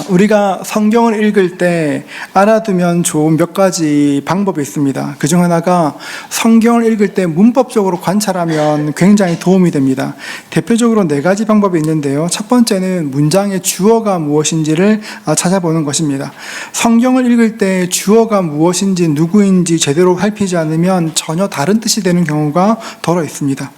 우리가 성경을 읽을 때 알아두면 좋은 몇 가지 방법이 있습니다. 그중 하나가 성경을 읽을 때 문법적으로 관찰하면 굉장히 도움이 됩니다. 대표적으로 4가지 방법이 있는데요. 첫 번째는 문장의 주어가 무엇인지를 찾아보는 것입니다. 성경을 읽을 때 주어가 무엇인지 누구인지 제대로 살피지 않으면 전혀 다른 뜻이 되는 경우가 더러 있습니다.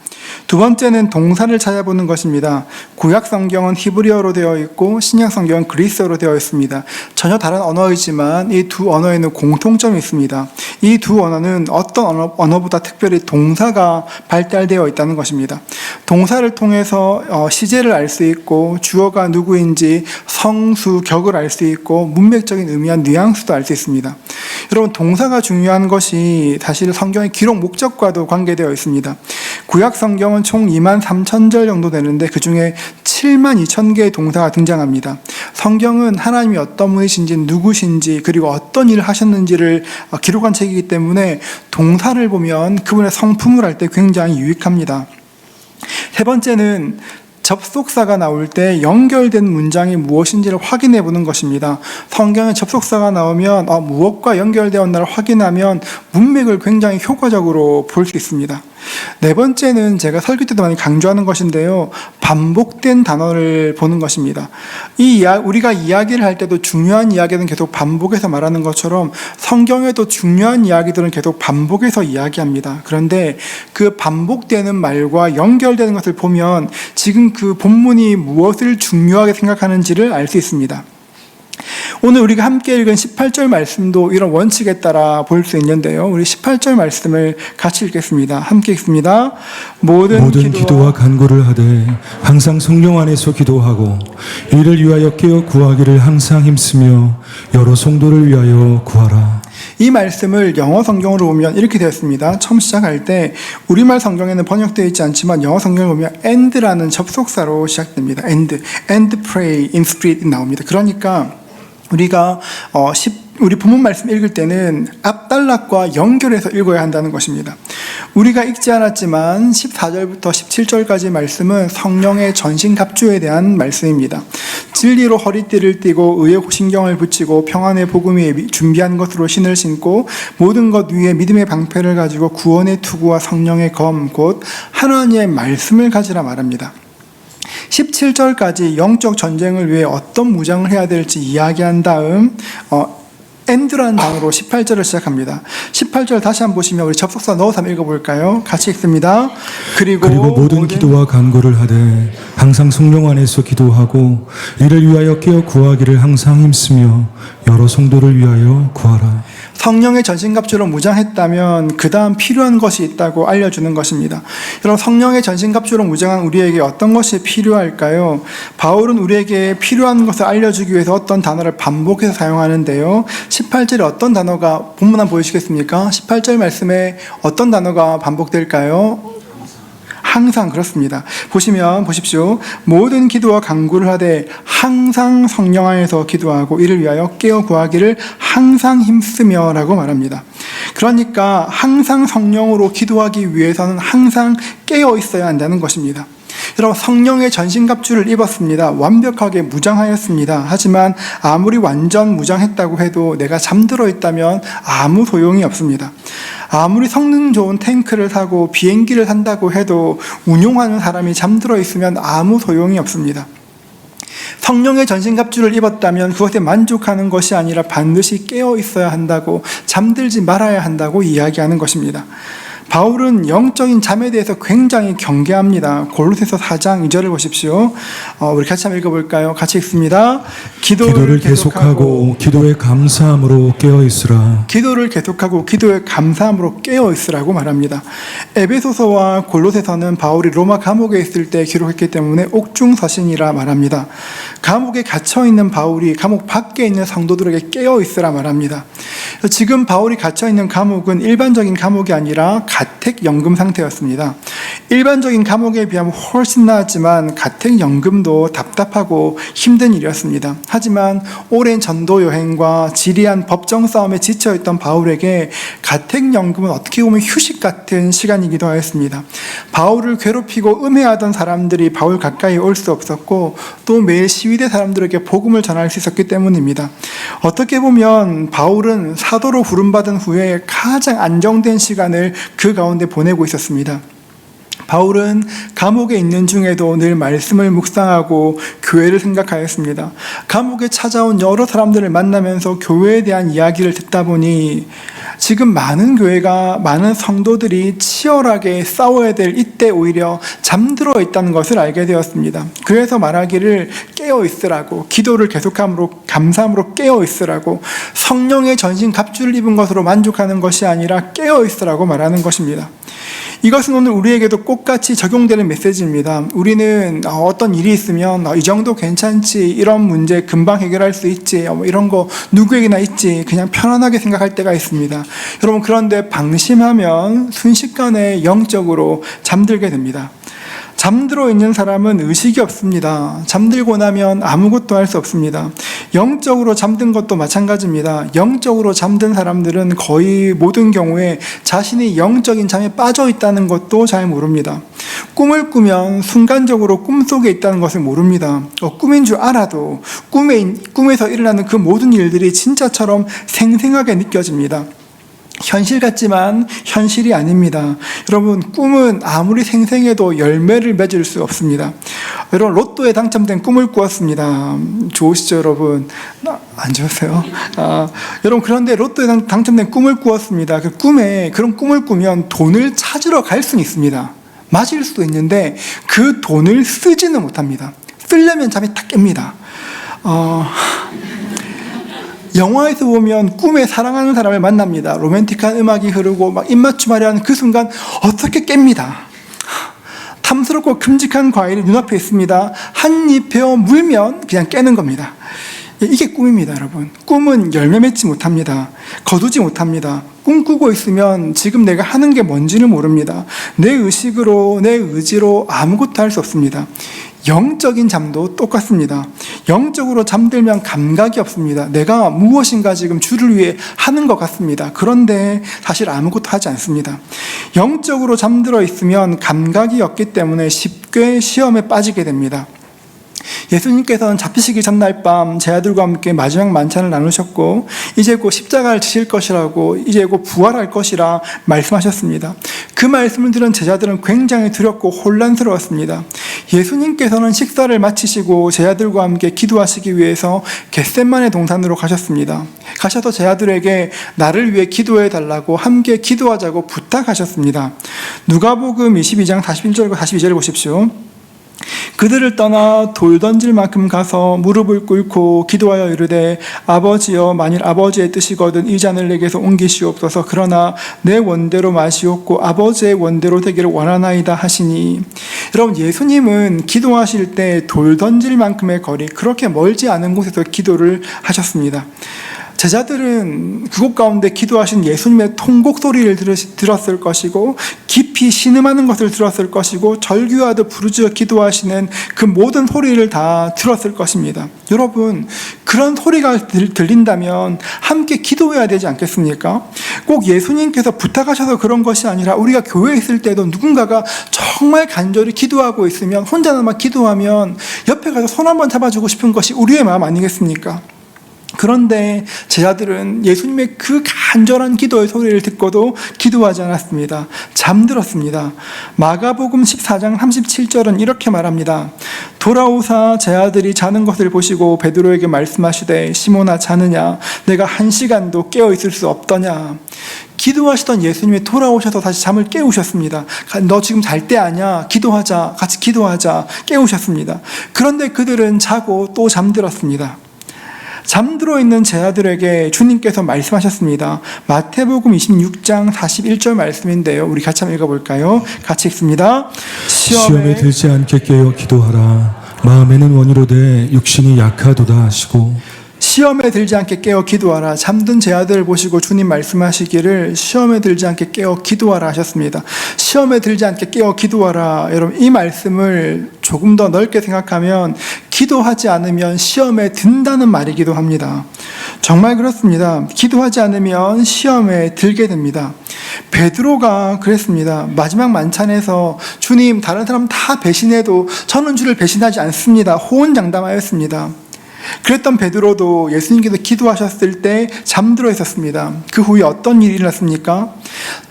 두 번째는 동사를 찾아보는 것입니다. 구약 성경은 히브리어로 되어 있고 신약 성경은 그리스어로 되어 있습니다. 전혀 다른 언어이지만 이 두 언어에는 공통점이 있습니다. 이 두 언어는 어떤 언어보다 특별히 동사가 발달되어 있다는 것입니다. 동사를 통해서 시제를 알 수 있고 주어가 누구인지 성수, 격을 알 수 있고 문맥적인 의미와 뉘앙스도 알 수 있습니다. 여러분, 동사가 중요한 것이 사실 성경의 기록 목적과도 관계되어 있습니다. 구약 성경은 총 23,000절 정도 되는데 그 중에 72,000개의 동사가 등장합니다. 성경은 하나님이 어떤 분이신지 누구신지 그리고 어떤 일을 하셨는지를 기록한 책이기 때문에 동사를 보면 그분의 성품을 알 때 굉장히 유익합니다. 세 번째는 접속사가 나올 때 연결된 문장이 무엇인지를 확인해 보는 것입니다. 성경에 접속사가 나오면 무엇과 연결되었나를 확인하면 문맥을 굉장히 효과적으로 볼 수 있습니다. 네 번째는 제가 설교 때도 많이 강조하는 것인데요. 반복된 단어를 보는 것입니다. 우리가 이야기를 할 때도 중요한 이야기는 계속 반복해서 말하는 것처럼 성경에도 중요한 이야기들은 계속 반복해서 이야기합니다. 그런데 그 반복되는 말과 연결되는 것을 보면 지금 그 본문이 무엇을 중요하게 생각하는지를 알 수 있습니다. 오늘 우리가 함께 읽은 18절 말씀도 이런 원칙에 따라 볼 수 있는데요. 우리 18절 말씀을 같이 읽겠습니다. 함께 읽습니다. 모든 기도와 간구를 하되 항상 성령 안에서 기도하고 이를 위하여 깨어 구하기를 항상 힘쓰며 여러 성도를 위하여 구하라. 이 말씀을 영어 성경으로 보면 이렇게 되었습니다. 처음 시작할 때 우리말 성경에는 번역되어 있지 않지만 영어 성경을 보면 and라는 접속사로 시작됩니다. and pray in spirit 나옵니다. 그러니까 우리가 우리 본문 말씀 읽을 때는 앞단락과 연결해서 읽어야 한다는 것입니다. 우리가 읽지 않았지만 14절부터 17절까지 말씀은 성령의 전신갑주에 대한 말씀입니다. 진리로 허리띠를 띠고 의에 신경을 붙이고 평안의 복음 위에 준비한 것으로 신을 신고 모든 것 위에 믿음의 방패를 가지고 구원의 투구와 성령의 검 곧 하나님의 말씀을 가지라 말합니다. 17절까지 영적 전쟁을 위해 어떤 무장을 해야 될지 이야기한 다음 and라는 단어로 18절을 시작합니다. 18절 다시 한번 보시면 우리 접속사 넣어서 한번 읽어볼까요? 같이 읽습니다. 그리고 모든 기도와 간구를 하되 항상 성령 안에서 기도하고 이를 위하여 깨어 구하기를 항상 힘쓰며 여러 성도를 위하여 구하라. 성령의 전신갑주로 무장했다면 그 다음 필요한 것이 있다고 알려주는 것입니다. 여러분, 성령의 전신갑주로 무장한 우리에게 어떤 것이 필요할까요? 바울은 우리에게 필요한 것을 알려주기 위해서 어떤 단어를 반복해서 사용하는데요. 18절에 어떤 단어가 본문 한번 보여주시겠습니까? 18절 말씀에 어떤 단어가 반복될까요? 항상 그렇습니다. 보십시오. 모든 기도와 간구를 하되 항상 성령 안에서 기도하고 이를 위하여 깨어 구하기를 항상 힘쓰며 라고 말합니다. 그러니까 항상 성령으로 기도하기 위해서는 항상 깨어 있어야 한다는 것입니다. 여러분, 성령의 전신갑주를 입었습니다. 완벽하게 무장하였습니다. 하지만 아무리 완전 무장했다고 해도 내가 잠들어 있다면 아무 소용이 없습니다. 아무리 성능 좋은 탱크를 사고 비행기를 산다고 해도 운용하는 사람이 잠들어 있으면 아무 소용이 없습니다. 성령의 전신갑주를 입었다면 그것에 만족하는 것이 아니라 반드시 깨어 있어야 한다고, 잠들지 말아야 한다고 이야기하는 것입니다. 바울은 영적인 잠에 대해서 굉장히 경계합니다. 골로새서 4장 2절을 보십시오. 우리 같이 한번 읽어볼까요? 같이 읽습니다. 기도를 계속하고 기도에 감사함으로 깨어 있으라. 기도를 계속하고 기도에 감사함으로 깨어 있으라고 말합니다. 에베소서와 골로새서는 바울이 로마 감옥에 있을 때 기록했기 때문에 옥중서신이라 말합니다. 감옥에 갇혀 있는 바울이 감옥 밖에 있는 성도들에게 깨어 있으라 말합니다. 지금 바울이 갇혀 있는 감옥은 일반적인 감옥이 아니라 가택연금 상태였습니다. 일반적인 감옥에 비하면 훨씬 나았지만 가택연금도 답답하고 힘든 일이었습니다. 하지만 오랜 전도 여행과 지리한 법정 싸움에 지쳐있던 바울에게 가택연금은 어떻게 보면 휴식 같은 시간이기도 하였습니다. 바울을 괴롭히고 음해하던 사람들이 바울 가까이 올 수 없었고 또 매일 시위대 사람들에게 복음을 전할 수 있었기 때문입니다. 어떻게 보면 바울은 사도로 부름받은 후에 가장 안정된 시간을 그 가운데 보내고 있었습니다. 바울은 감옥에 있는 중에도 늘 말씀을 묵상하고 교회를 생각하였습니다. 감옥에 찾아온 여러 사람들을 만나면서 교회에 대한 이야기를 듣다 보니 지금 많은 성도들이 치열하게 싸워야 될 이때 오히려 잠들어 있다는 것을 알게 되었습니다. 그래서 말하기를 깨어 있으라고, 기도를 계속함으로 감사함으로 깨어 있으라고, 성령의 전신 갑주를 입은 것으로 만족하는 것이 아니라 깨어 있으라고 말하는 것입니다. 이것은 오늘 우리에게도 똑같이 적용되는 메시지입니다. 우리는 어떤 일이 있으면 이 정도 괜찮지, 이런 문제 금방 해결할 수 있지, 이런 거 누구에게나 있지, 그냥 편안하게 생각할 때가 있습니다. 여러분, 그런데 방심하면 순식간에 영적으로 잠들게 됩니다. 잠들어 있는 사람은 의식이 없습니다. 잠들고 나면 아무것도 할 수 없습니다. 영적으로 잠든 것도 마찬가지입니다. 영적으로 잠든 사람들은 거의 모든 경우에 자신이 영적인 잠에 빠져 있다는 것도 잘 모릅니다. 꿈을 꾸면 순간적으로 꿈속에 있다는 것을 모릅니다. 꿈인 줄 알아도 꿈에서 일어나는 그 모든 일들이 진짜처럼 생생하게 느껴집니다. 현실 같지만 현실이 아닙니다. 여러분, 꿈은 아무리 생생해도 열매를 맺을 수 없습니다. 여러분, 로또에 당첨된 꿈을 꾸었습니다. 좋으시죠, 여러분? 안 좋으세요? 여러분, 그런데 로또에 당첨된 꿈을 꾸었습니다. 그런 꿈을 꾸면 돈을 찾으러 갈 수는 있습니다. 맞을 수도 있는데 그 돈을 쓰지는 못합니다. 쓰려면 잠이 탁 깹니다. 영화에서 보면 꿈에 사랑하는 사람을 만납니다. 로맨틱한 음악이 흐르고 막 입맞춤하려 하는 그 순간 어떻게 깹니다. 탐스럽고 큼직한 과일이 눈앞에 있습니다. 한 입 베어 물면 그냥 깨는 겁니다. 이게 꿈입니다, 여러분. 꿈은 열매 맺지 못합니다. 거두지 못합니다. 꿈꾸고 있으면 지금 내가 하는 게 뭔지는 모릅니다. 내 의식으로, 내 의지로 아무것도 할 수 없습니다. 영적인 잠도 똑같습니다. 영적으로 잠들면 감각이 없습니다. 내가 무엇인가 지금 주를 위해 하는 것 같습니다. 그런데 사실 아무것도 하지 않습니다. 영적으로 잠들어 있으면 감각이 없기 때문에 쉽게 시험에 빠지게 됩니다. 예수님께서는 잡히시기 전날 밤 제 아들과 함께 마지막 만찬을 나누셨고 이제 곧 십자가를 지실 것이라고, 이제 곧 부활할 것이라 말씀하셨습니다. 그 말씀을 들은 제자들은 굉장히 두렵고 혼란스러웠습니다. 예수님께서는 식사를 마치시고 제 아들과 함께 기도하시기 위해서 겟세마네 동산으로 가셨습니다. 가셔서 제 아들에게 나를 위해 기도해 달라고, 함께 기도하자고 부탁하셨습니다. 누가복음 22장 41절과 42절을 보십시오. 그들을 떠나 돌 던질 만큼 가서 무릎을 꿇고 기도하여 이르되 아버지여, 만일 아버지의 뜻이거든 이 잔을 내게서 옮기시옵소서. 그러나 내 원대로 마시옵고 아버지의 원대로 되기를 원하나이다 하시니. 여러분, 예수님은 기도하실 때 돌 던질 만큼의 거리, 그렇게 멀지 않은 곳에서 기도를 하셨습니다. 제자들은 그곳 가운데 기도하신 예수님의 통곡 소리를 들었을 것이고 깊이 신음하는 것을 들었을 것이고 절규하듯 부르짖어 기도하시는 그 모든 소리를 다 들었을 것입니다. 여러분, 그런 소리가 들린다면 함께 기도해야 되지 않겠습니까? 꼭 예수님께서 부탁하셔서 그런 것이 아니라 우리가 교회에 있을 때도 누군가가 정말 간절히 기도하고 있으면, 혼자나마 기도하면 옆에 가서 손 한번 잡아주고 싶은 것이 우리의 마음 아니겠습니까? 그런데 제자들은 예수님의 그 간절한 기도의 소리를 듣고도 기도하지 않았습니다. 잠들었습니다. 마가복음 14장 37절은 이렇게 말합니다. 돌아오사 제 아들이 자는 것을 보시고 베드로에게 말씀하시되 시몬아, 자느냐? 내가 1시간도 깨어 있을 수 없더냐? 기도하시던 예수님이 돌아오셔서 다시 잠을 깨우셨습니다. 너 지금 잘 때 아냐? 기도하자. 같이 기도하자. 깨우셨습니다. 그런데 그들은 자고 또 잠들었습니다. 잠들어 있는 제 아들에게 주님께서 말씀하셨습니다. 마태복음 26장 41절 말씀인데요. 우리 같이 한번 읽어볼까요? 같이 읽습니다. 시험에 들지 않게 깨어 기도하라. 마음에는 원이로되 육신이 약하도다 하시고. 시험에 들지 않게 깨어 기도하라. 잠든 제 아들을 보시고 주님 말씀하시기를 시험에 들지 않게 깨어 기도하라 하셨습니다. 시험에 들지 않게 깨어 기도하라. 여러분, 이 말씀을 조금 더 넓게 생각하면 기도하지 않으면 시험에 든다는 말이기도 합니다. 정말 그렇습니다. 기도하지 않으면 시험에 들게 됩니다. 베드로가 그랬습니다. 마지막 만찬에서 주님, 다른 사람 다 배신해도 저는 주를 배신하지 않습니다. 호언장담하였습니다. 그랬던 베드로도 예수님께서 기도하셨을 때 잠들어 있었습니다. 그 후에 어떤 일이 일어났습니까?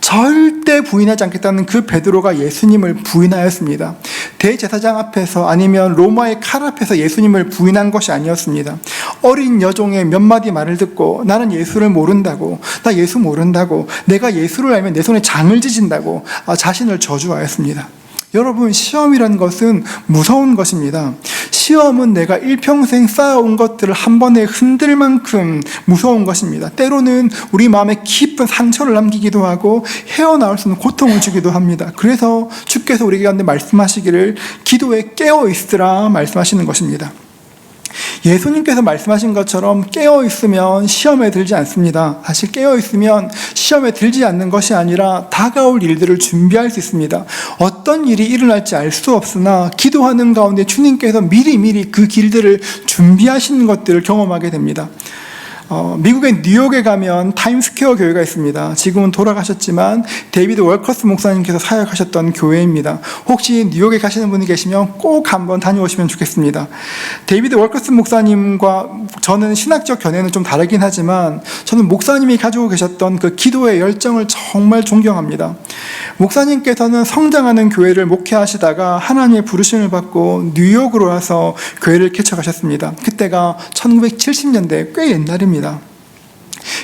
절대 부인하지 않겠다는 그 베드로가 예수님을 부인하였습니다. 대제사장 앞에서, 아니면 로마의 칼 앞에서 예수님을 부인한 것이 아니었습니다. 어린 여종의 몇 마디 말을 듣고 나는 예수를 모른다고, 나 예수 모른다고, 내가 예수를 알면 내 손에 장을 찢은다고 자신을 저주하였습니다. 여러분, 시험이라는 것은 무서운 것입니다. 시험은 내가 일평생 쌓아온 것들을 한 번에 흔들 만큼 무서운 것입니다. 때로는 우리 마음에 깊은 상처를 남기기도 하고 헤어나올 수 없는 고통을 주기도 합니다. 그래서 주께서 우리에게 말씀하시기를 기도에 깨어있으라 말씀하시는 것입니다. 예수님께서 말씀하신 것처럼 깨어있으면 시험에 들지 않습니다. 사실 깨어있으면 시험에 들지 않는 것이 아니라 다가올 일들을 준비할 수 있습니다. 어떤 일이 일어날지 알 수 없으나 기도하는 가운데 주님께서 미리미리 그 길들을 준비하시는 것들을 경험하게 됩니다. 미국의 뉴욕에 가면 타임스퀘어 교회가 있습니다. 지금은 돌아가셨지만 데이비드 월커스 목사님께서 사역하셨던 교회입니다. 혹시 뉴욕에 가시는 분이 계시면 꼭 한번 다녀오시면 좋겠습니다. 데이비드 월커스 목사님과 저는 신학적 견해는 좀 다르긴 하지만 저는 목사님이 가지고 계셨던 그 기도의 열정을 정말 존경합니다. 목사님께서는 성장하는 교회를 목회하시다가 하나님의 부르심을 받고 뉴욕으로 와서 교회를 개척하셨습니다. 그때가 1970년대 꽤 옛날입니다.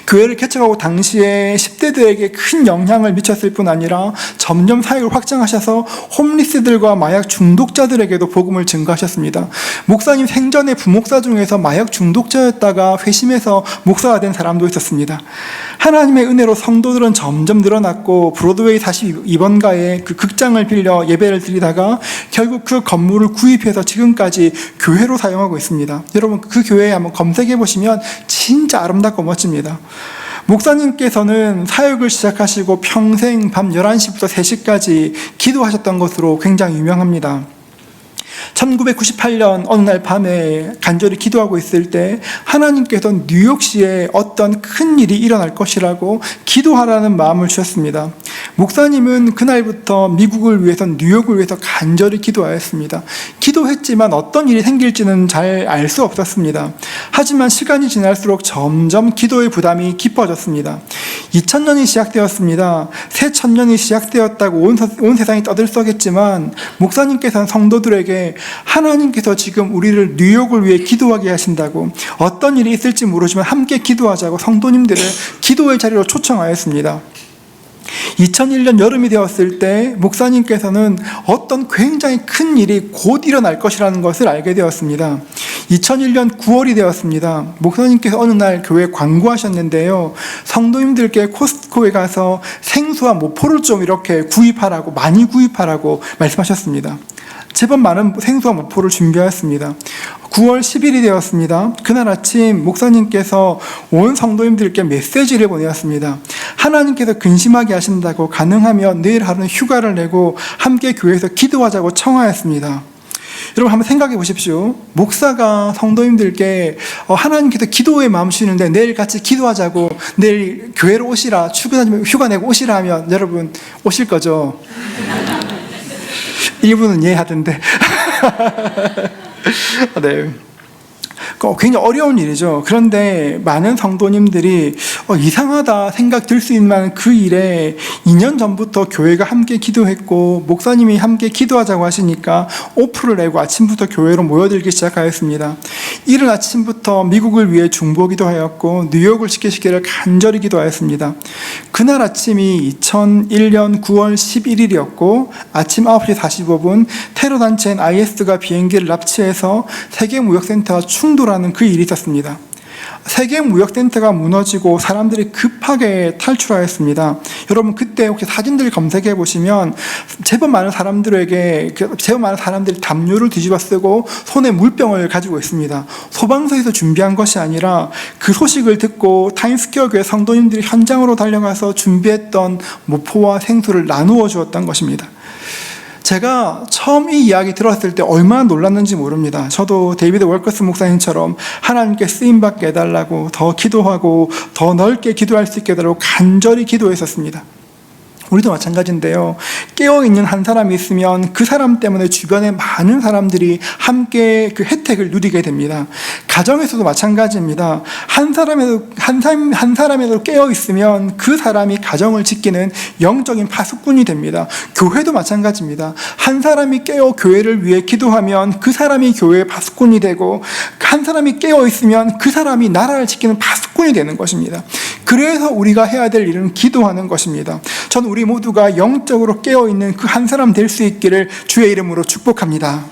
교회를 개척하고 당시에 10대들에게 큰 영향을 미쳤을 뿐 아니라 점점 사역을 확장하셔서 홈리스들과 마약 중독자들에게도 복음을 증거하셨습니다. 목사님 생전에 부목사 중에서 마약 중독자였다가 회심해서 목사가 된 사람도 있었습니다. 하나님의 은혜로 성도들은 점점 늘어났고 브로드웨이 42번가에 그 극장을 빌려 예배를 드리다가 결국 그 건물을 구입해서 지금까지 교회로 사용하고 있습니다. 여러분, 그 교회에 한번 검색해 보시면 진짜 아름답고 멋집니다. 목사님께서는 사역을 시작하시고 평생 밤 11시부터 3시까지 기도하셨던 것으로 굉장히 유명합니다. 1998년 어느 날 밤에 간절히 기도하고 있을 때 하나님께서 뉴욕시에 어떤 큰 일이 일어날 것이라고 기도하라는 마음을 주셨습니다. 목사님은 그날부터 미국을 위해서, 뉴욕을 위해서 간절히 기도하였습니다. 기도했지만 어떤 일이 생길지는 잘 알 수 없었습니다. 하지만 시간이 지날수록 점점 기도의 부담이 깊어졌습니다. 2000년이 시작되었습니다. 새 천년이 시작되었다고 온 세상이 떠들썩했지만 목사님께서는 성도들에게 하나님께서 지금 우리를 뉴욕을 위해 기도하게 하신다고, 어떤 일이 있을지 모르지만 함께 기도하자고 성도님들을 기도의 자리로 초청하였습니다. 2001년 여름이 되었을 때 목사님께서는 어떤 굉장히 큰 일이 곧 일어날 것이라는 것을 알게 되었습니다. 2001년 9월이 되었습니다. 목사님께서 어느 날 교회에 광고하셨는데요, 성도님들께 코스트코에 가서 생수와 모포를 좀 이렇게 구입하라고, 많이 구입하라고 말씀하셨습니다. 제법 많은 생수와 모포를 준비하였습니다. 9월 10일이 되었습니다. 그날 아침 목사님께서 온 성도님들께 메시지를 보내었습니다. 하나님께서 근심하게 하신다고 가능하면 내일 하루는 휴가를 내고 함께 교회에서 기도하자고 청하였습니다. 여러분, 한번 생각해 보십시오. 목사가 성도님들께 하나님께서 기도의 마음 주시는데 내일 같이 기도하자고, 내일 교회로 오시라, 출근하면 휴가 내고 오시라 하면 여러분 오실 거죠? 일부는 예 하던데. 네. 굉장히 어려운 일이죠. 그런데 많은 성도님들이 이상하다 생각 들 수 있는 만한 그 일에 2년 전부터 교회가 함께 기도했고 목사님이 함께 기도하자고 하시니까 오프를 내고 아침부터 교회로 모여들기 시작하였습니다. 이른 아침부터 미국을 위해 중보 기도하였고 뉴욕을 지키시기를 간절히 기도하였습니다. 그날 아침이 2001년 9월 11일이었고 아침 9시 45분 테러 단체인 IS가 비행기를 납치해서 세계무역센터와 충돌하는 그 일이 있었습니다. 세계무역센터가 무너지고 사람들이 급하게 탈출하였습니다. 여러분 그때 혹시 사진들 검색해 보시면 제법 많은 사람들이 담요를 뒤집어 쓰고 손에 물병을 가지고 있습니다. 소방서에서 준비한 것이 아니라 그 소식을 듣고 타임스퀘어 교회 성도님들이 현장으로 달려가서 준비했던 모포와 생수를 나누어 주었던 것입니다. 제가 처음 이 이야기 들었을 때 얼마나 놀랐는지 모릅니다. 저도 데이비드 월커스 목사님처럼 하나님께 쓰임받게 해달라고 더 기도하고 더 넓게 기도할 수 있게 해달라고 간절히 기도했었습니다. 우리도 마찬가지인데요. 깨어있는 한 사람이 있으면 그 사람 때문에 주변에 많은 사람들이 함께 그 혜택을 누리게 됩니다. 가정에서도 마찬가지입니다. 한 사람에도 깨어있으면 그 사람이 가정을 지키는 영적인 파수꾼이 됩니다. 교회도 마찬가지입니다. 한 사람이 깨어 교회를 위해 기도하면 그 사람이 교회의 파수꾼이 되고, 한 사람이 깨어있으면 그 사람이 나라를 지키는 파수꾼이 되는 것입니다. 그래서 우리가 해야 될 일은 기도하는 것입니다. 저는 우리 모두가 영적으로 깨어있는 그 한 사람 될 수 있기를 주의 이름으로 축복합니다.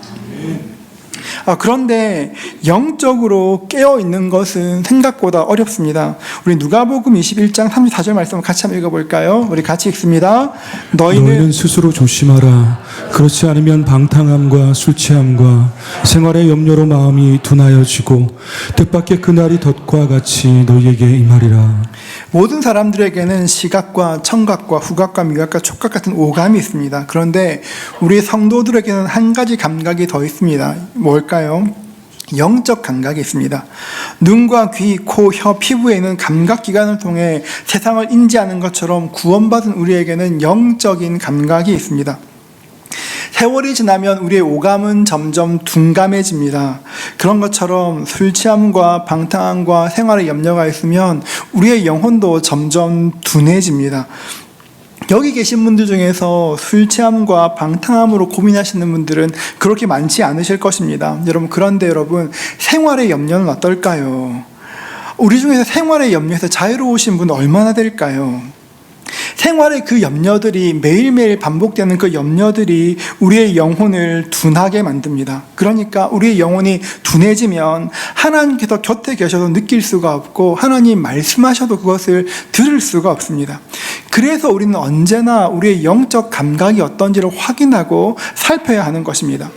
그런데 영적으로 깨어있는 것은 생각보다 어렵습니다. 우리 누가복음 21장 34절 말씀을 같이 한번 읽어볼까요? 우리 같이 읽습니다. 너희는 스스로 조심하라. 그렇지 않으면 방탕함과 술취함과 생활의 염려로 마음이 둔하여지고 뜻밖의 그날이 덫과 같이 너희에게 임하리라. 모든 사람들에게는 시각과 청각과 후각과 미각과 촉각 같은 오감이 있습니다. 그런데 우리 성도들에게는 한 가지 감각이 더 있습니다. 뭘까요? 영적 감각이 있습니다. 눈과 귀, 코, 혀, 피부에 있는 감각기관을 통해 세상을 인지하는 것처럼 구원받은 우리에게는 영적인 감각이 있습니다. 세월이 지나면 우리의 오감은 점점 둔감해집니다. 그런 것처럼 술 취함과 방탕함과 생활의 염려가 있으면 우리의 영혼도 점점 둔해집니다. 여기 계신 분들 중에서 술 취함과 방탕함으로 고민하시는 분들은 그렇게 많지 않으실 것입니다. 그런데 여러분, 생활의 염려는 어떨까요? 우리 중에서 생활의 염려에서 자유로우신 분은 얼마나 될까요? 생활의 그 염려들이 매일매일 반복되는 그 염려들이 우리의 영혼을 둔하게 만듭니다. 그러니까 우리의 영혼이 둔해지면 하나님께서 곁에 계셔도 느낄 수가 없고 하나님 말씀하셔도 그것을 들을 수가 없습니다. 그래서 우리는 언제나 우리의 영적 감각이 어떤지를 확인하고 살펴야 하는 것입니다.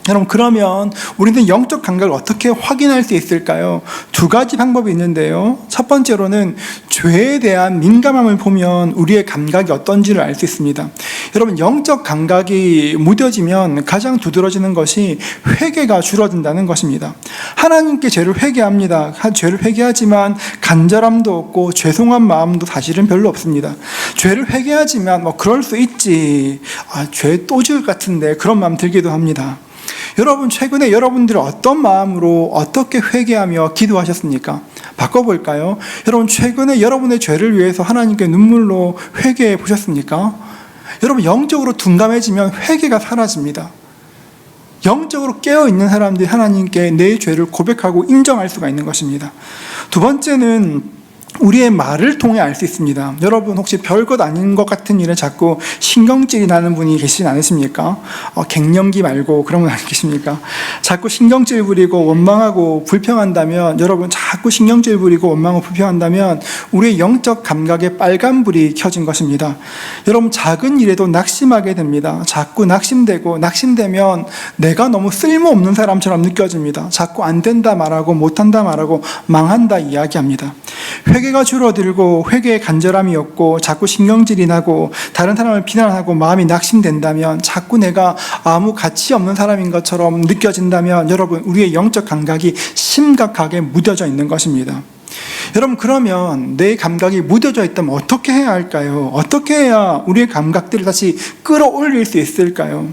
여러분, 그러면 우리는 영적 감각을 어떻게 확인할 수 있을까요? 두 가지 방법이 있는데요. 첫 번째로는 죄에 대한 민감함을 보면 우리의 감각이 어떤지를 알 수 있습니다. 여러분, 영적 감각이 무뎌지면 가장 두드러지는 것이 회개가 줄어든다는 것입니다. 하나님께 죄를 회개합니다. 죄를 회개하지만 간절함도 없고 죄송한 마음도 사실은 별로 없습니다. 죄를 회개하지만 그럴 수 있지, 죄 또 지을 것 같은데 그런 마음 들기도 합니다. 여러분, 최근에 여러분들은 어떤 마음으로 어떻게 회개하며 기도하셨습니까? 바꿔볼까요? 여러분, 최근에 여러분의 죄를 위해서 하나님께 눈물로 회개해 보셨습니까? 여러분, 영적으로 둔감해지면 회개가 사라집니다. 영적으로 깨어있는 사람들이 하나님께 내 죄를 고백하고 인정할 수가 있는 것입니다. 두 번째는 우리의 말을 통해 알 수 있습니다. 여러분, 혹시 별것 아닌 것 같은 일에 자꾸 신경질이 나는 분이 계시지 않으십니까? 갱년기 말고 그런 분 안 계십니까? 자꾸 신경질 부리고 원망하고 불평한다면, 여러분, 자꾸 신경질 부리고 원망하고 불평한다면 우리의 영적 감각에 빨간불이 켜진 것입니다. 여러분, 작은 일에도 낙심하게 됩니다. 자꾸 낙심되면 내가 너무 쓸모없는 사람처럼 느껴집니다. 자꾸 안 된다 말하고 못한다 말하고 망한다 이야기합니다. 회개가 줄어들고 회개의 간절함이 없고 자꾸 신경질이 나고 다른 사람을 비난하고 마음이 낙심된다면, 자꾸 내가 아무 가치 없는 사람인 것처럼 느껴진다면, 여러분, 우리의 영적 감각이 심각하게 무뎌져 있는 것입니다. 여러분, 그러면 내 감각이 무뎌져 있다면 어떻게 해야 할까요? 어떻게 해야 우리의 감각들을 다시 끌어올릴 수 있을까요?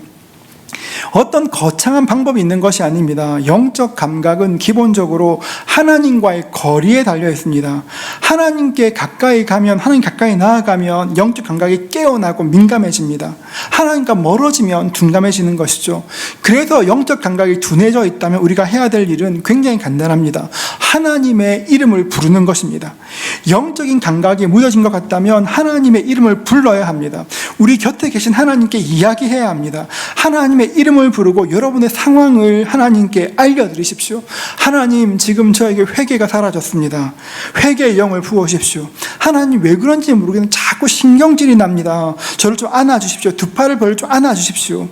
어떤 거창한 방법이 있는 것이 아닙니다. 영적 감각은 기본적으로 하나님과의 거리에 달려 있습니다. 하나님께 가까이 가면, 하나님 가까이 나아가면 영적 감각이 깨어나고 민감해집니다. 하나님과 멀어지면 둔감해지는 것이죠. 그래서 영적 감각이 둔해져 있다면 우리가 해야 될 일은 굉장히 간단합니다. 하나님의 이름을 부르는 것입니다. 영적인 감각이 무뎌진 것 같다면 하나님의 이름을 불러야 합니다. 우리 곁에 계신 하나님께 이야기해야 합니다. 하나님의 이름을 부르고 여러분의 상황을 하나님께 알려드리십시오. 하나님, 지금 저에게 회개가 사라졌습니다. 회개의 영을 부어주십시오. 하나님, 왜 그런지 모르겠는데 자꾸 신경질이 납니다. 저를 좀 안아주십시오. 두 팔을 벌려 좀 안아주십시오.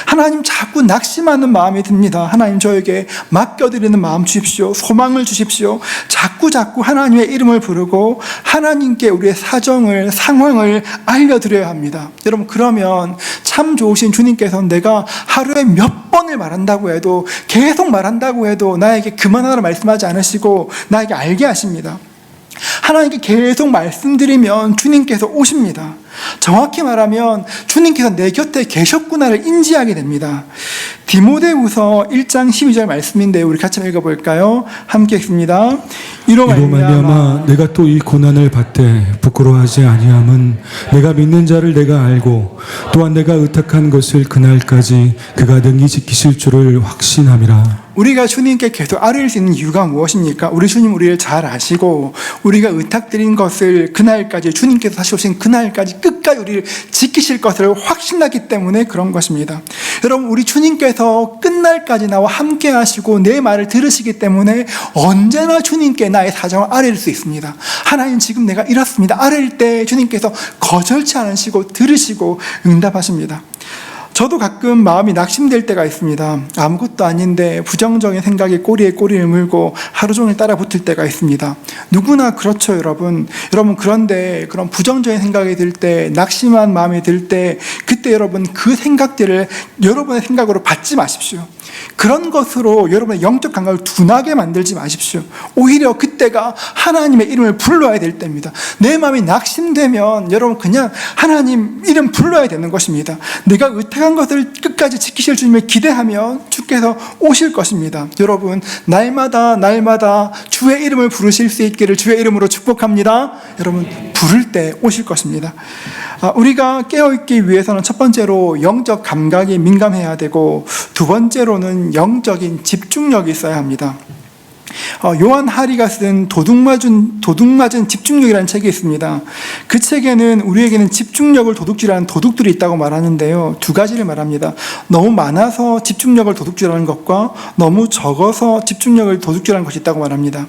하나님, 자꾸 낙심하는 마음이 듭니다. 하나님, 저에게 맡겨드리는 마음 주십시오. 소망을 주십시오. 자꾸 하나님의 이름을 부르고 하나님께 우리의 사정을, 상황을 알려드려야 합니다. 여러분, 그러면 참 좋으신 주님께서는 내가 하루에 몇 번을 말한다고 해도, 계속 말한다고 해도 나에게 그만하라 말씀하지 않으시고 나에게 알게 하십니다. 하나님께 계속 말씀드리면 주님께서 오십니다. 정확히 말하면 주님께서 내 곁에 계셨구나를 인지하게 됩니다. 디모데후서 1장 12절 말씀인데 우리 같이 읽어볼까요? 함께 읽습니다. 이로 말미암아 내가 또 이 고난을 받되 부끄러워하지 아니함은 내가 믿는 자를 내가 알고 또한 내가 의탁한 것을 그날까지 그가 능히 지키실 줄을 확신함이라. 우리가 주님께 계속 아뢰일 수 있는 이유가 무엇입니까? 우리 주님 우리를 잘 아시고 우리가 의탁드린 것을 그날까지, 주님께서 다시 오신 그날까지 끝까지 우리를 지키실 것을 확신하기 때문에 그런 것입니다. 여러분, 우리 주님께서 끝날까지 나와 함께 하시고 내 말을 들으시기 때문에 언제나 주님께 나의 사정을 아뢰일 수 있습니다. 하나님, 지금 내가 이렇습니다. 아뢰일 때 주님께서 거절치 않으시고 들으시고 응답하십니다. 저도 가끔 마음이 낙심될 때가 있습니다. 아무것도 아닌데 부정적인 생각이 꼬리에 꼬리를 물고 하루 종일 따라 붙을 때가 있습니다. 누구나 그렇죠, 여러분. 그런데 그런 부정적인 생각이 들 때, 낙심한 마음이 들 때, 그때 여러분 그 생각들을 여러분의 생각으로 받지 마십시오. 그런 것으로 여러분의 영적 감각을 둔하게 만들지 마십시오. 오히려 그때가 하나님의 이름을 불러야 될 때입니다. 내 마음이 낙심되면 여러분 그냥 하나님 이름 불러야 되는 것입니다. 내가 의탁한 것을 끝까지 지키실 주님을 기대하면 주께서 오실 것입니다. 여러분, 날마다 주의 이름을 부르실 수 있기를 주의 이름으로 축복합니다. 여러분, 부를 때 오실 것입니다. 우리가 깨어있기 위해서는 첫 번째로 영적 감각이 민감해야 되고, 두 번째로는 영적인 집중력이 있어야 합니다. 요한 하리가 쓴 도둑맞은 집중력이라는 책이 있습니다. 그 책에는 우리에게는 집중력을 도둑질하는 도둑들이 있다고 말하는데요, 두 가지를 말합니다. 너무 많아서 집중력을 도둑질하는 것과 너무 적어서 집중력을 도둑질하는 것이 있다고 말합니다.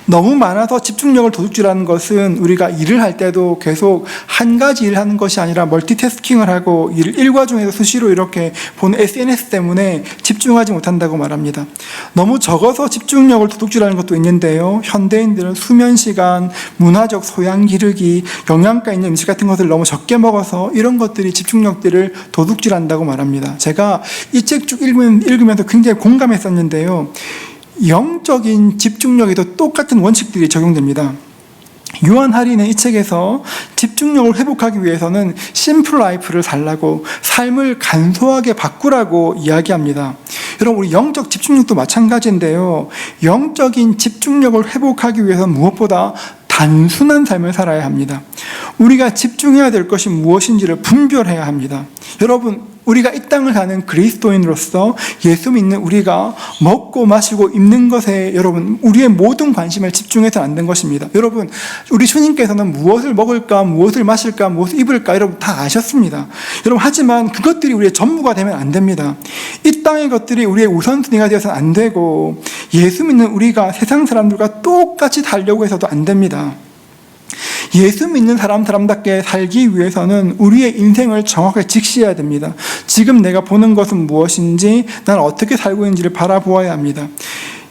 너무 많아서 집중력을 도둑질하는 것은 우리가 일을 할 때도 계속 한 가지 일을 하는 것이 아니라 멀티태스킹을 하고 일과 중에서 수시로 이렇게 보는 SNS 때문에 집중하지 못한다고 말합니다. 너무 적어서 집중력을 도둑질하는 것도 있는데요, 현대인들은 수면 시간, 문화적 소양 기르기, 영양가 있는 음식 같은 것을 너무 적게 먹어서 이런 것들이 집중력들을 도둑질한다고 말합니다. 제가 이 책 쭉 읽으면서 굉장히 공감했었는데요, 영적인 집중력에도 똑같은 원칙들이 적용됩니다. 요한 하리는 이 책에서 집중력을 회복하기 위해서는 심플 라이프를 살라고, 삶을 간소하게 바꾸라고 이야기합니다. 여러분, 우리 영적 집중력도 마찬가지인데요, 영적인 집중력을 회복하기 위해서는 무엇보다 단순한 삶을 살아야 합니다. 우리가 집중해야 될 것이 무엇인지를 분별해야 합니다. 여러분, 우리가 이 땅을 사는 그리스도인으로서 예수 믿는 우리가 먹고 마시고 입는 것에 여러분 우리의 모든 관심을 집중해서는 안 된 것입니다. 여러분, 우리 주님께서는 무엇을 먹을까, 무엇을 마실까, 무엇을 입을까 여러분 다 아셨습니다. 여러분, 하지만 그것들이 우리의 전부가 되면 안 됩니다. 이 땅의 것들이 우리의 우선순위가 되어서는 안 되고, 예수 믿는 우리가 세상 사람들과 똑같이 살려고 해서도 안 됩니다. 예수 믿는 사람답게 살기 위해서는 우리의 인생을 정확하게 직시해야 됩니다. 지금 내가 보는 것은 무엇인지, 난 어떻게 살고 있는지를 바라보아야 합니다.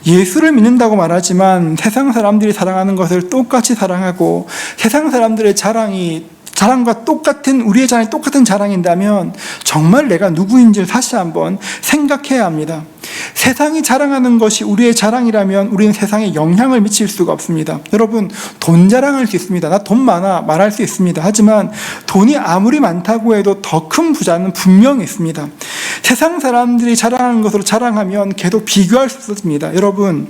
예수를 믿는다고 말하지만 세상 사람들이 사랑하는 것을 똑같이 사랑하고, 세상 사람들의 자랑과 똑같은, 우리의 자랑이 똑같은 자랑인다면 정말 내가 누구인지를 다시 한번 생각해야 합니다. 세상이 자랑하는 것이 우리의 자랑이라면 우리는 세상에 영향을 미칠 수가 없습니다. 여러분, 돈 자랑할 수 있습니다. 나 돈 많아 말할 수 있습니다. 하지만 돈이 아무리 많다고 해도 더 큰 부자는 분명히 있습니다. 세상 사람들이 자랑하는 것으로 자랑하면 계속 비교할 수 있습니다. 여러분,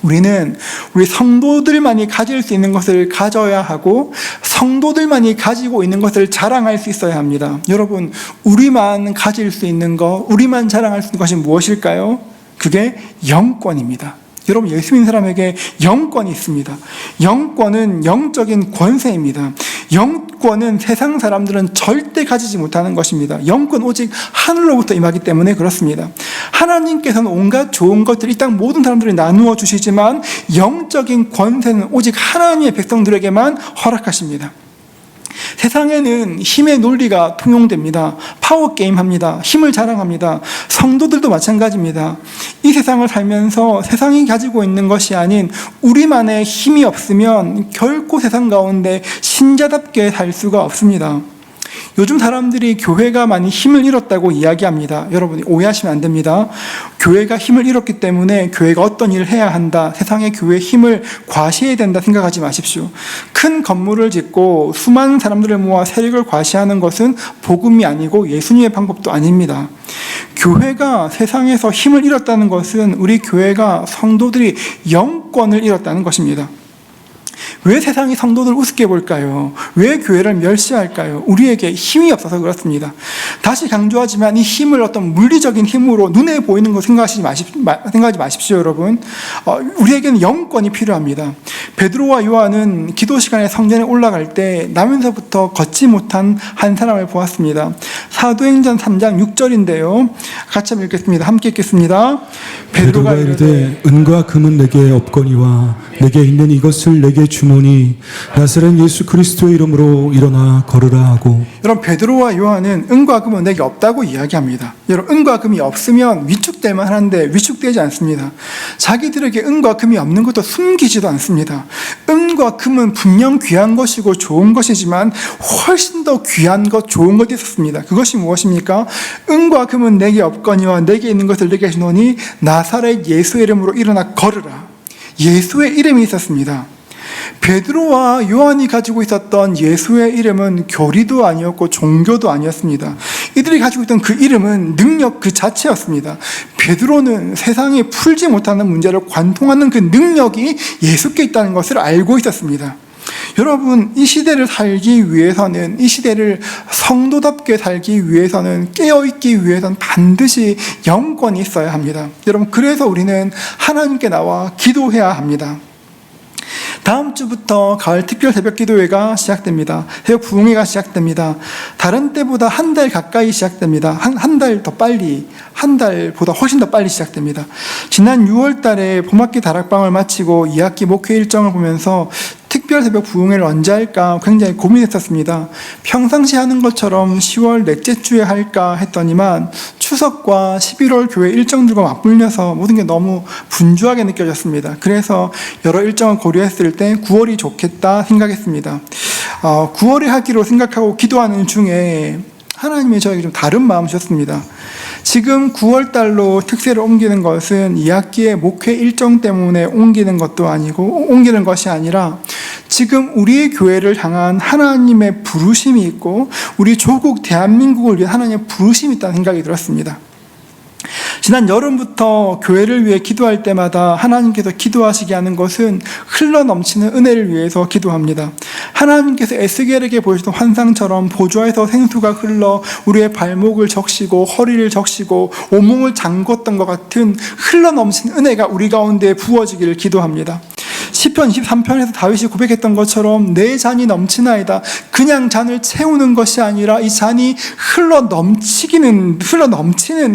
우리는 우리 성도들만이 가질 수 있는 것을 가져야 하고, 성도들만이 가지고 있는 것을 자랑할 수 있어야 합니다. 여러분, 우리만 가질 수 있는 것, 우리만 자랑할 수 있는 것이 무엇일까요? 그게 영권입니다. 여러분, 예수 믿는 사람에게 영권이 있습니다. 영권은 영적인 권세입니다. 주권은 세상 사람들은 절대 가지지 못하는 것입니다. 영권 오직 하늘로부터 임하기 때문에 그렇습니다. 하나님께서는 온갖 좋은 것들을 이 땅 모든 사람들이 나누어 주시지만 영적인 권세는 오직 하나님의 백성들에게만 허락하십니다. 세상에는 힘의 논리가 통용됩니다. 파워게임 합니다. 힘을 자랑합니다. 성도들도 마찬가지입니다. 이 세상을 살면서 세상이 가지고 있는 것이 아닌 우리만의 힘이 없으면 결코 세상 가운데 신자답게 살 수가 없습니다. 요즘 사람들이 교회가 많이 힘을 잃었다고 이야기합니다. 여러분 오해하시면 안 됩니다. 교회가 힘을 잃었기 때문에 교회가 어떤 일을 해야 한다, 세상의 교회의 힘을 과시해야 된다 생각하지 마십시오. 큰 건물을 짓고 수많은 사람들을 모아 세력을 과시하는 것은 복음이 아니고 예수님의 방법도 아닙니다. 교회가 세상에서 힘을 잃었다는 것은 우리 교회가 성도들이 영권을 잃었다는 것입니다. 왜 세상이 성도들을 우습게 볼까요? 왜 교회를 멸시할까요? 우리에게 힘이 없어서 그렇습니다. 다시 강조하지만 이 힘을 어떤 물리적인 힘으로 눈에 보이는 거 생각하지 마십시오, 여러분. 우리에게는 영권이 필요합니다. 베드로와 요한은 기도 시간에 성전에 올라갈 때 나면서부터 걷지 못한 한 사람을 보았습니다. 사도행전 3장 6절인데요. 같이 한번 읽겠습니다. 함께 읽겠습니다. 베드로가 이르되 은과 금은 내게 없거니와 내게 있는 이것을 내게 주노니 나사렛 예수 그리스도의 이름으로 일어나 걸으라 하고. 여러분 베드로와 요한은 은과 금은 내게 없다고 이야기합니다. 여러분 은과 금이 없으면 위축될 만한데 위축되지 않습니다. 자기들에게 은과 금이 없는 것도 숨기지도 않습니다. 은과 금은 분명 귀한 것이고 좋은 것이지만 훨씬 더 귀한 것, 좋은 것이 있었습니다. 그것이 무엇입니까? 은과 금은 내게 없거니와 내게 있는 것을 내게 주노니 나사렛 예수의 이름으로 일어나 걸으라. 예수의 이름이 있었습니다. 베드로와 요한이 가지고 있었던 예수의 이름은 교리도 아니었고 종교도 아니었습니다. 이들이 가지고 있던 그 이름은 능력 그 자체였습니다. 베드로는 세상에 풀지 못하는 문제를 관통하는 그 능력이 예수께 있다는 것을 알고 있었습니다. 여러분 이 시대를 살기 위해서는, 이 시대를 성도답게 살기 위해서는, 깨어있기 위해서는 반드시 영권이 있어야 합니다. 여러분 그래서 우리는 하나님께 나와 기도해야 합니다. 다음 주부터 가을 특별 새벽 기도회가 시작됩니다. 새벽 부흥회가 시작됩니다. 다른 때보다 한 달 가까이 시작됩니다. 한 달 더 빨리, 한 달보다 훨씬 더 빨리 시작됩니다. 지난 6월 달에 봄학기 다락방을 마치고 2학기 목회 일정을 보면서 특별 새벽 부흥회를 언제 할까 굉장히 고민했었습니다. 평상시 하는 것처럼 10월 넷째 주에 할까 했더니만 추석과 11월 교회 일정들과 맞물려서 모든 게 너무 분주하게 느껴졌습니다. 그래서 여러 일정을 고려했을 때 9월이 좋겠다 생각했습니다. 9월에 하기로 생각하고 기도하는 중에 하나님이 저에게 좀 다른 마음 주셨습니다. 지금 9월 달로 특세를 옮기는 것은 2학기의 목회 일정 때문에 옮기는 것이 아니라 지금 우리의 교회를 향한 하나님의 부르심이 있고 우리 조국 대한민국을 위한 하나님의 부르심이 있다는 생각이 들었습니다. 지난 여름부터 교회를 위해 기도할 때마다 하나님께서 기도하시게 하는 것은 흘러넘치는 은혜를 위해서 기도합니다. 하나님께서 에스겔에게 보여주던 환상처럼 보좌에서 생수가 흘러 우리의 발목을 적시고 허리를 적시고 온몸을 잠궜던 것 같은 흘러넘친 은혜가 우리 가운데 부어지기를 기도합니다. 시편 23편에서 다윗이 고백했던 것처럼 내 잔이 넘치나이다. 그냥 잔을 채우는 것이 아니라 이 잔이 흘러넘치는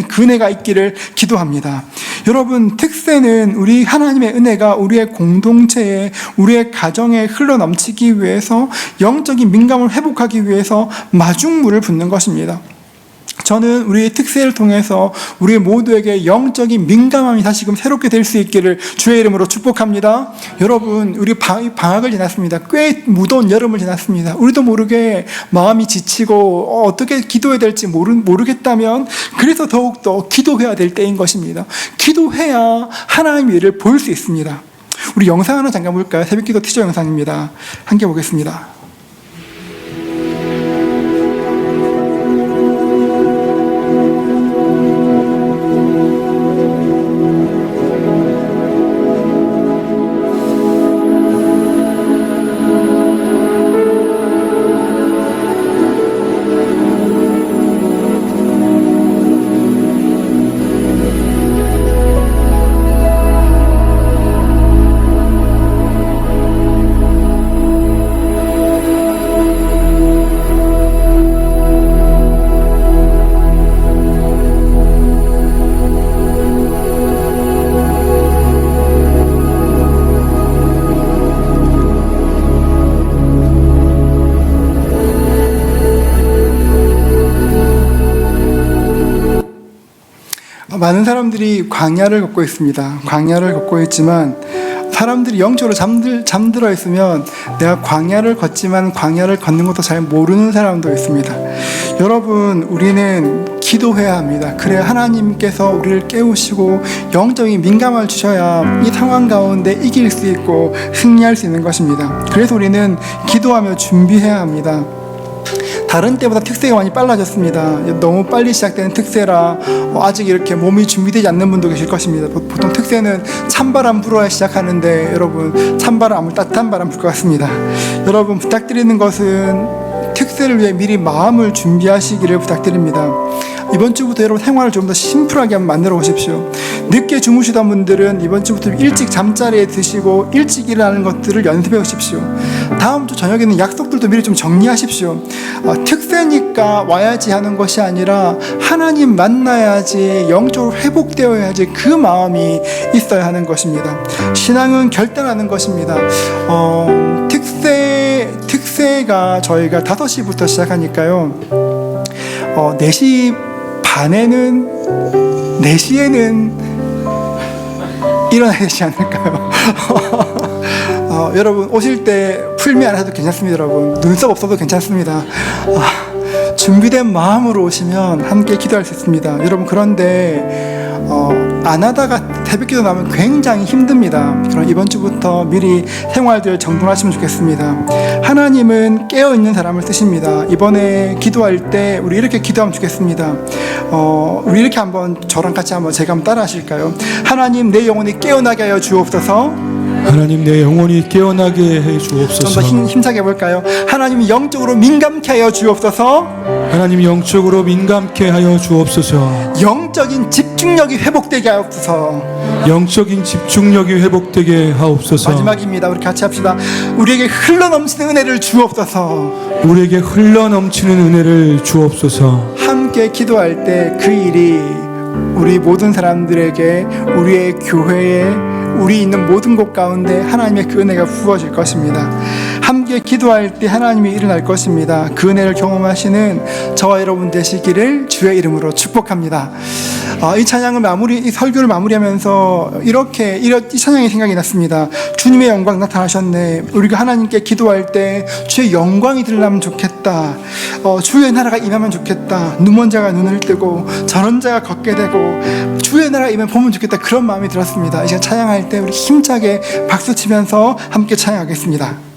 그 은혜가 있기를 기도합니다. 여러분 특세는 우리 하나님의 은혜가 우리의 공동체에, 우리의 가정에 흘러넘치기 위해서, 영적인 민감을 회복하기 위해서 마중물을 붓는 것입니다. 저는 우리의 특세를 통해서 우리 모두에게 영적인 민감함이 다시금 새롭게 될 수 있기를 주의 이름으로 축복합니다. 여러분 우리 방학을 지났습니다. 꽤 무더운 여름을 지났습니다. 우리도 모르게 마음이 지치고 어떻게 기도해야 될지 모르겠다면 그래서 더욱더 기도해야 될 때인 것입니다. 기도해야 하나님의 일을 볼 수 있습니다. 우리 영상 하나 잠깐 볼까요? 새벽기도 티저 영상입니다. 함께 보겠습니다. 많은 사람들이 광야를 걷고 있습니다. 광야를 걷고 있지만 사람들이 영적으로 잠들어 있으면 내가 광야를 걷지만 광야를 걷는 것도 잘 모르는 사람도 있습니다. 여러분, 우리는 기도해야 합니다. 그래야 하나님께서 우리를 깨우시고 영적인 민감함을 주셔야 이 상황 가운데 이길 수 있고 승리할 수 있는 것입니다. 그래서 우리는 기도하며 준비해야 합니다. 다른 때보다 특세가 많이 빨라졌습니다. 너무 빨리 시작되는 특세라 아직 이렇게 몸이 준비되지 않는 분도 계실 것입니다. 보통 특세는 찬바람 불어야 시작하는데 여러분, 찬바람 아무 따뜻한 바람 불 것 같습니다. 여러분, 부탁드리는 것은 특세를 위해 미리 마음을 준비하시기를 부탁드립니다. 이번 주부터 여러분 생활을 좀 더 심플하게 한번 만들어 보십시오. 늦게 주무시던 분들은 이번 주부터 일찍 잠자리에 드시고 일찍 일어나는 것들을 연습해 오십시오. 다음 주 저녁에는 약속들도 미리 좀 정리하십시오. 특세니까 와야지 하는 것이 아니라 하나님 만나야지, 영적으로 회복되어야지, 그 마음이 있어야 하는 것입니다. 신앙은 결단하는 것입니다. 특세가 저희가 5시부터 시작하니까요. 4시 반에는 4시에는 일어나야 되지 않을까요? 여러분, 오실 때 풀미 안 해도 괜찮습니다. 여러분, 눈썹 없어도 괜찮습니다. 준비된 마음으로 오시면 함께 기도할 수 있습니다. 여러분, 그런데 안 하다가 새벽기도 나면 굉장히 힘듭니다. 그럼 이번 주부터 미리 생활들 정돈하시면 좋겠습니다. 하나님은 깨어있는 사람을 쓰십니다. 이번에 기도할 때 우리 이렇게 기도하면 좋겠습니다. 우리 이렇게 한번 저랑 같이 한번 제가 한번 따라 하실까요? 하나님, 내 영혼이 깨어나게 하여 주옵소서. 하나님, 내 영혼이 깨어나게 해 좀 주옵소서. 더 힘차게 해볼까요? 하나님, 영적으로 민감케 하여 주옵소서. 하나님, 영적으로 민감케 하여 주옵소서. 영적인 집중력이 회복되게 하옵소서. 영적인 집중력이 회복되게 하옵소서. 마지막입니다. 우리 같이 합시다. 우리에게 흘러넘치는 은혜를 주옵소서. 우리에게 흘러넘치는 은혜를 주옵소서. 함께 기도할 때 그 일이 우리 모든 사람들에게, 우리의 교회에, 우리 있는 모든 곳 가운데 하나님의 그 은혜가 부어질 것입니다. 함께 기도할 때 하나님이 일어날 것입니다. 그 은혜를 경험하시는 저와 여러분 되시기를 주의 이름으로 축복합니다. 이 찬양을 이 설교를 마무리하면서 이 찬양이 생각이 났습니다. 주님의 영광 나타나셨네. 우리가 하나님께 기도할 때 주의 영광이 들려면 좋겠다. 주의 나라가 임하면 좋겠다. 눈먼 자가 눈을 뜨고 저런 자가 걷게 되고 주의 나라가 임하면 보면 좋겠다. 그런 마음이 들었습니다. 이제 찬양할 때 우리 힘차게 박수 치면서 함께 찬양하겠습니다.